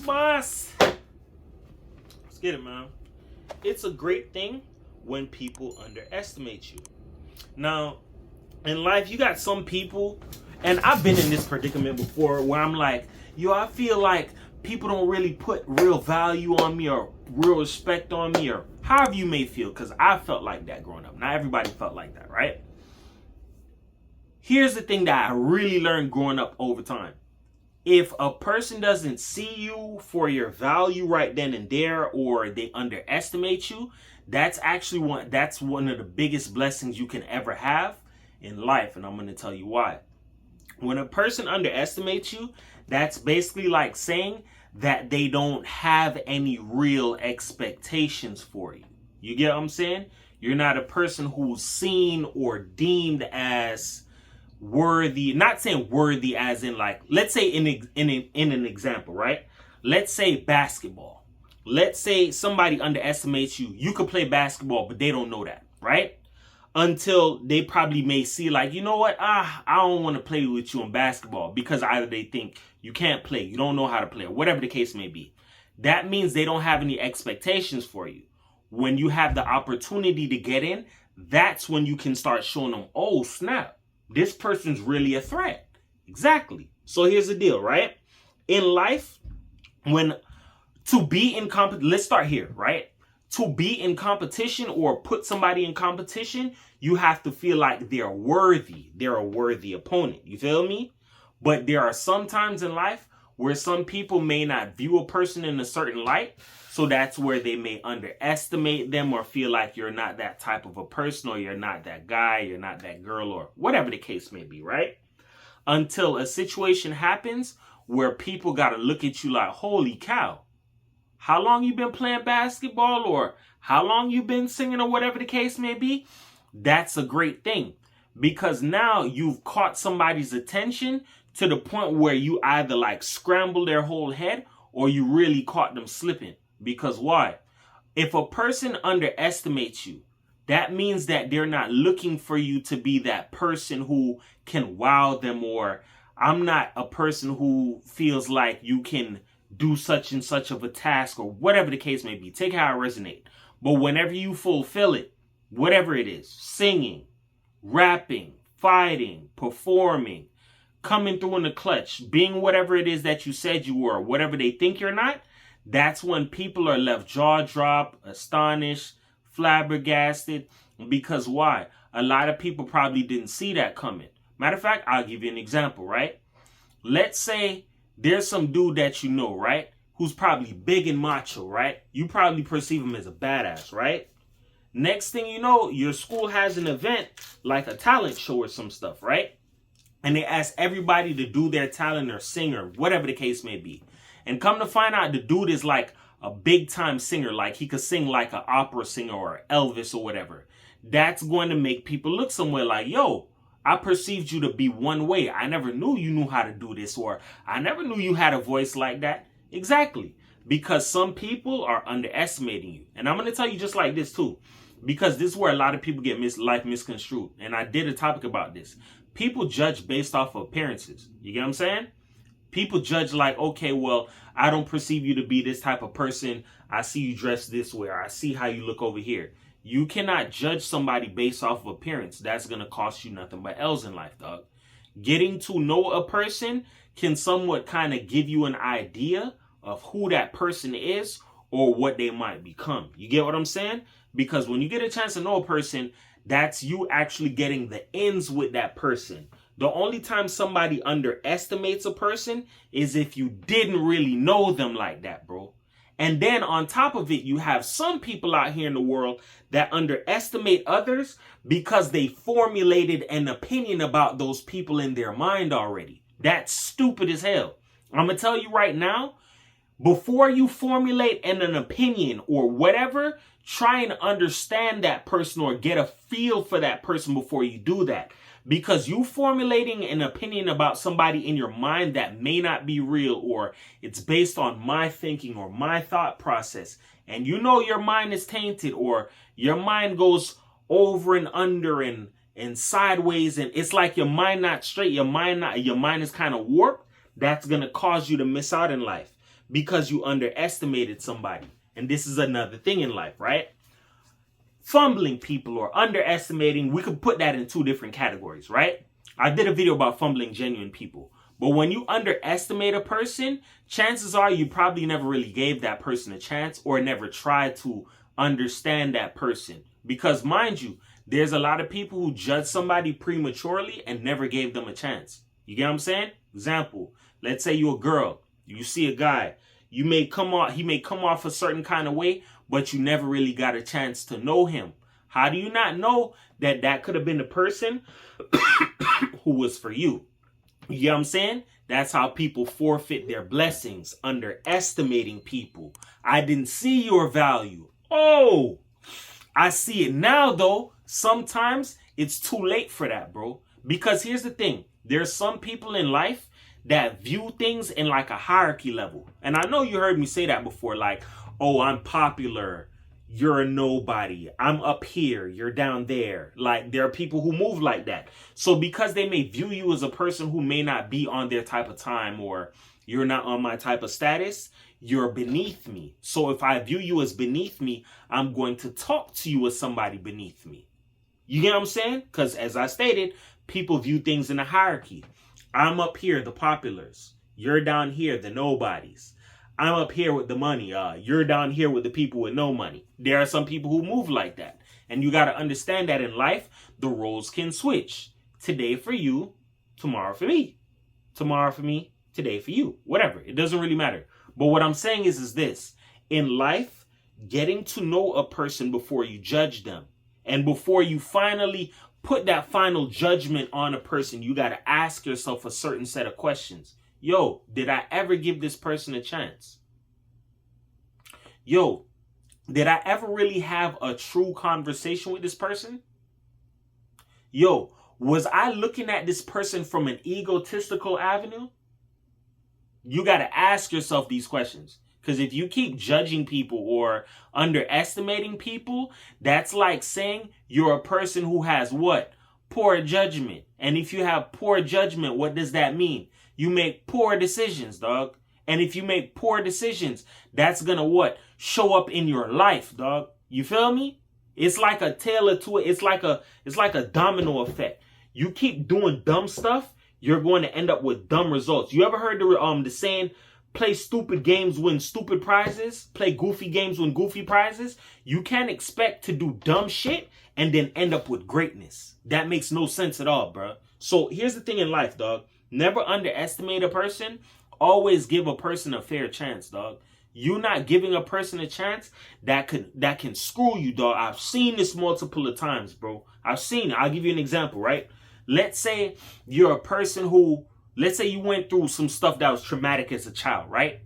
boss. Let's get it, man. It's a great thing when people underestimate you. Now, in life, you got some people, and I've been in this predicament before where I'm like, yo, I feel like people don't really put real value on me or real respect on me or however you may feel, because I felt like that growing up. Not everybody felt like that, right? Here's the thing that I really learned growing up over time. If a person doesn't see you for your value right then and there, or they underestimate you, that's one of the biggest blessings you can ever have in life. And I'm going to tell you why. When a person underestimates you, that's basically like saying that they don't have any real expectations for you. You get what I'm saying? You're not a person who's seen or deemed as worthy. Not saying worthy as in like, let's say in an example, right? Let's say basketball. Let's say somebody underestimates you. You could play basketball, but they don't know that, right? Until they probably may see like, you know what? I don't want to play with you in basketball, because either they think you can't play, you don't know how to play, or whatever the case may be. That means they don't have any expectations for you. When you have the opportunity to get in, that's when you can start showing them, oh snap, this person's really a threat. Exactly. So here's the deal, right? In life, let's start here, right? To be in competition or put somebody in competition, you have to feel like they're worthy. They're a worthy opponent. You feel me? But there are some times in life where some people may not view a person in a certain light. So that's where they may underestimate them or feel like you're not that type of a person, or you're not that guy, you're not that girl, or whatever the case may be, right? Until a situation happens where people got to look at you like, holy cow, how long you been playing basketball, or how long you been singing, or whatever the case may be. That's a great thing, because now you've caught somebody's attention to the point where you either like scramble their whole head, or you really caught them slipping. Because why? If a person underestimates you, that means that they're not looking for you to be that person who can wow them, or I'm not a person who feels like you can do such and such of a task, or whatever the case may be. Take how it resonates. But whenever you fulfill it, whatever it is, singing, rapping, fighting, performing, coming through in the clutch, being whatever it is that you said you were, whatever they think you're not, that's when people are left jaw dropped, astonished, flabbergasted. Because why? A lot of people probably didn't see that coming. Matter of fact, I'll give you an example, right? Let's say there's some dude that you know, right? Who's probably big and macho, right? You probably perceive him as a badass, right? Next thing you know, your school has an event like a talent show or some stuff, right? And they ask everybody to do their talent or sing or whatever the case may be. And come to find out, the dude is like a big time singer. Like he could sing like an opera singer or Elvis or whatever. That's going to make people look somewhere like, yo, I perceived you to be one way. I never knew you knew how to do this, or I never knew you had a voice like that. Exactly. Because some people are underestimating you. And I'm going to tell you just like this too. Because this is where a lot of people get life misconstrued. And I did a topic about this. People judge based off of appearances. You get what I'm saying? People judge like, okay, well, I don't perceive you to be this type of person. I see you dressed this way, or I see how you look over here. You cannot judge somebody based off of appearance. That's going to cost you nothing but L's in life, dog. Getting to know a person can somewhat kind of give you an idea of who that person is or what they might become. You get what I'm saying? Because when you get a chance to know a person, that's you actually getting the ends with that person. The only time somebody underestimates a person is if you didn't really know them like that, bro. And then on top of it, you have some people out here in the world that underestimate others because they formulated an opinion about those people in their mind already. That's stupid as hell. I'm going to tell you right now, before you formulate an opinion or whatever, try and understand that person or get a feel for that person before you do that. Because you formulating an opinion about somebody in your mind that may not be real, or it's based on my thinking or my thought process, and you know your mind is tainted, or your mind goes over and under and sideways, and it's like your mind not straight, your mind is kind of warped, that's going to cause you to miss out in life. because you underestimated somebody. And this is another thing in life, right? Fumbling people or underestimating, we could put that in two different categories, right? I did a video about fumbling genuine people. But when you underestimate a person, chances are you probably never really gave that person a chance or never tried to understand that person. Because mind you, there's a lot of people who judge somebody prematurely and never gave them a chance. You get what I'm saying? Example, let's say you're a girl, you see a guy, he may come off a certain kind of way, but you never really got a chance to know him. How do you not know that that could have been the person who was for you? You know what I'm saying? That's how people forfeit their blessings, underestimating people. I didn't see your value. Oh, I see it now though. Sometimes it's too late for that, bro. Because here's the thing. There's some people in life that view things in like a hierarchy level. And I know you heard me say that before, like, oh, I'm popular, you're a nobody, I'm up here, you're down there. Like, there are people who move like that. So because they may view you as a person who may not be on their type of time, or you're not on my type of status, you're beneath me. So if I view you as beneath me, I'm going to talk to you as somebody beneath me. You get what I'm saying? Because as I stated, people view things in a hierarchy. I'm up here, the populars. You're down here, the nobodies. I'm up here with the money. You're down here with the people with no money. There are some people who move like that. And you got to understand that in life, the roles can switch. Today for you, tomorrow for me. Tomorrow for me, today for you. Whatever. It doesn't really matter. But what I'm saying is this. In life, getting to know a person before you judge them, and before you finally put that final judgment on a person, you got to ask yourself a certain set of questions. Yo, did I ever give this person a chance? Yo, did I ever really have a true conversation with this person? Yo, was I looking at this person from an egotistical avenue? You got to ask yourself these questions. Because if you keep judging people or underestimating people, that's like saying you're a person who has what? Poor judgment. And if you have poor judgment, what does that mean? You make poor decisions, dog. And if you make poor decisions, that's going to what? Show up in your life, dog. You feel me? It's like a tailor to it. It's like a domino effect. You keep doing dumb stuff, you're going to end up with dumb results. You ever heard the saying, play stupid games, win stupid prizes? Play goofy games, win goofy prizes? You can't expect to do dumb shit and then end up with greatness. That makes no sense at all, bro. So here's the thing in life, dog. Never underestimate a person. Always give a person a fair chance, dog. You not giving a person a chance, that can screw you, dog. I've seen this multiple of times, bro. I've seen it. I'll give you an example, right? Let's say you're a person who, let's say you went through some stuff that was traumatic as a child, right?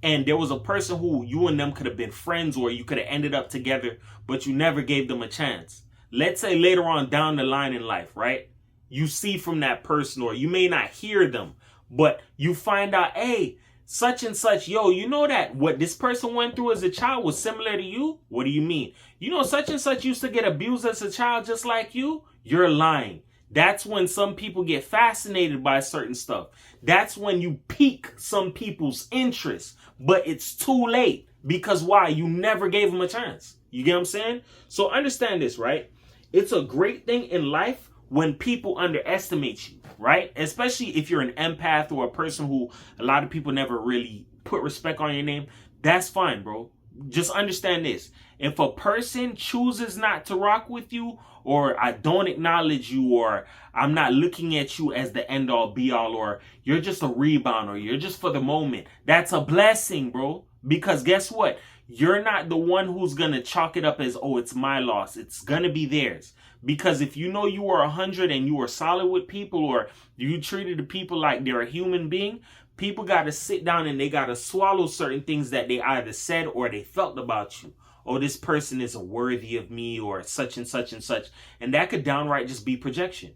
And there was a person who you and them could have been friends, or you could have ended up together, but you never gave them a chance. Let's say later on down the line in life, right? You see from that person, or you may not hear them, but you find out, hey, such and such, yo, you know that what this person went through as a child was similar to you? What do you mean? You know, such and such used to get abused as a child just like you? You're lying. That's when some people get fascinated by certain stuff. That's when you pique some people's interest. But it's too late. Because why? You never gave them a chance. You get what I'm saying? So understand this, right? It's a great thing in life when people underestimate you, right? Especially if you're an empath or a person who a lot of people never really put respect on your name. That's fine, bro. Just understand this. If a person chooses not to rock with you, or I don't acknowledge you, or I'm not looking at you as the end all be all, or you're just a rebound, or you're just for the moment, that's a blessing, bro. Because guess what? You're not the one who's going to chalk it up as, oh, it's my loss. It's going to be theirs. Because if you know you are 100 and you are solid with people, or you treated the people like they're a human being, people got to sit down and they got to swallow certain things that they either said or they felt about you. Oh, this person isn't worthy of me, or such and such and such. And that could downright just be projection.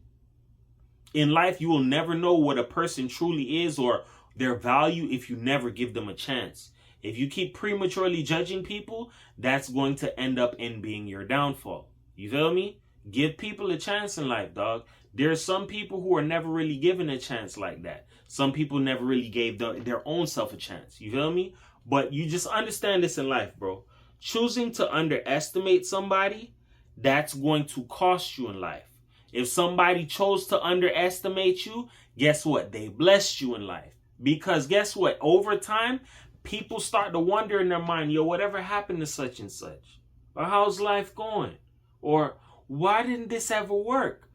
In life, you will never know what a person truly is or their value if you never give them a chance. If you keep prematurely judging people, that's going to end up in being your downfall. You feel me? Give people a chance in life, dog. There's some people who are never really given a chance like that. Some people never really gave their own self a chance. You feel me? But you just understand this in life, bro. Choosing to underestimate somebody, that's going to cost you in life. If somebody chose to underestimate you, guess what? They blessed you in life. Because guess what? Over time, people start to wonder in their mind, yo, whatever happened to such and such? Or how's life going? Or why didn't this ever work?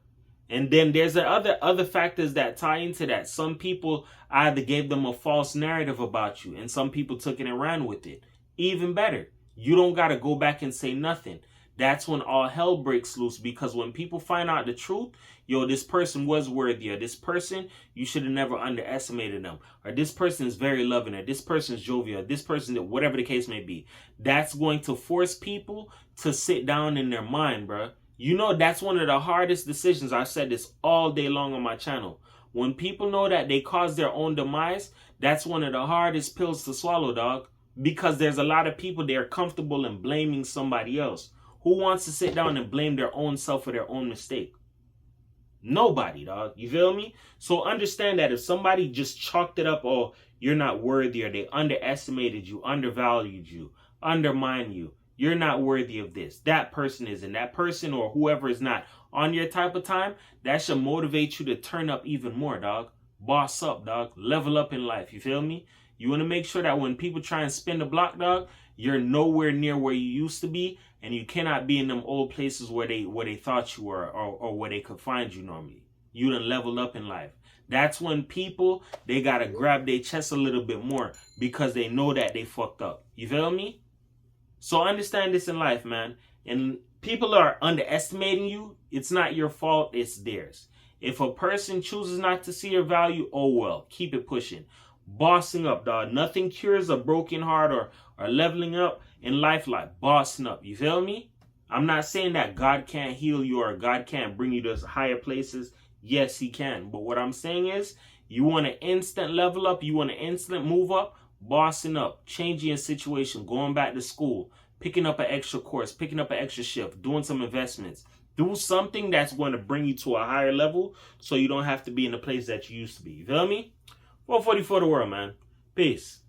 And then there's the other factors that tie into that. Some people either gave them a false narrative about you, and some people took it and ran with it. Even better, you don't got to go back and say nothing. That's when all hell breaks loose, because when people find out the truth, yo, this person was worthy, or this person, you should have never underestimated them, or this person is very loving, or this person is jovial, or this person, whatever the case may be. That's going to force people to sit down in their mind, bro. You know, that's one of the hardest decisions. I've said this all day long on my channel. When people know that they cause their own demise, that's one of the hardest pills to swallow, dog. Because there's a lot of people that are comfortable in blaming somebody else. Who wants to sit down and blame their own self for their own mistake? Nobody, dog. You feel me? So understand that if somebody just chalked it up, oh, you're not worthy, or they underestimated you, undervalued you, undermined you, you're not worthy of this, that person is, and that person or whoever is not on your type of time, that should motivate you to turn up even more, dog. Boss up, dog. Level up in life. You feel me? You want to make sure that when people try and spin the block, dog, you're nowhere near where you used to be, and you cannot be in them old places where they thought you were, or where they could find you normally. You done leveled up in life. That's when people, they got to grab their chest a little bit more, because they know that they fucked up. You feel me? So understand this in life, man. And people are underestimating you. It's not your fault. It's theirs. If a person chooses not to see your value, oh well. Keep it pushing. Bossing up, dog. Nothing cures a broken heart or leveling up in life like bossing up. You feel me? I'm not saying that God can't heal you or God can't bring you to higher places. Yes, he can. But what I'm saying is, you want an instant level up. You want an instant move up. Bossing up, changing your situation, going back to school, picking up an extra course, picking up an extra shift, doing some investments. Do something that's going to bring you to a higher level, so you don't have to be in the place that you used to be. You feel me? 444 the world, man. Peace.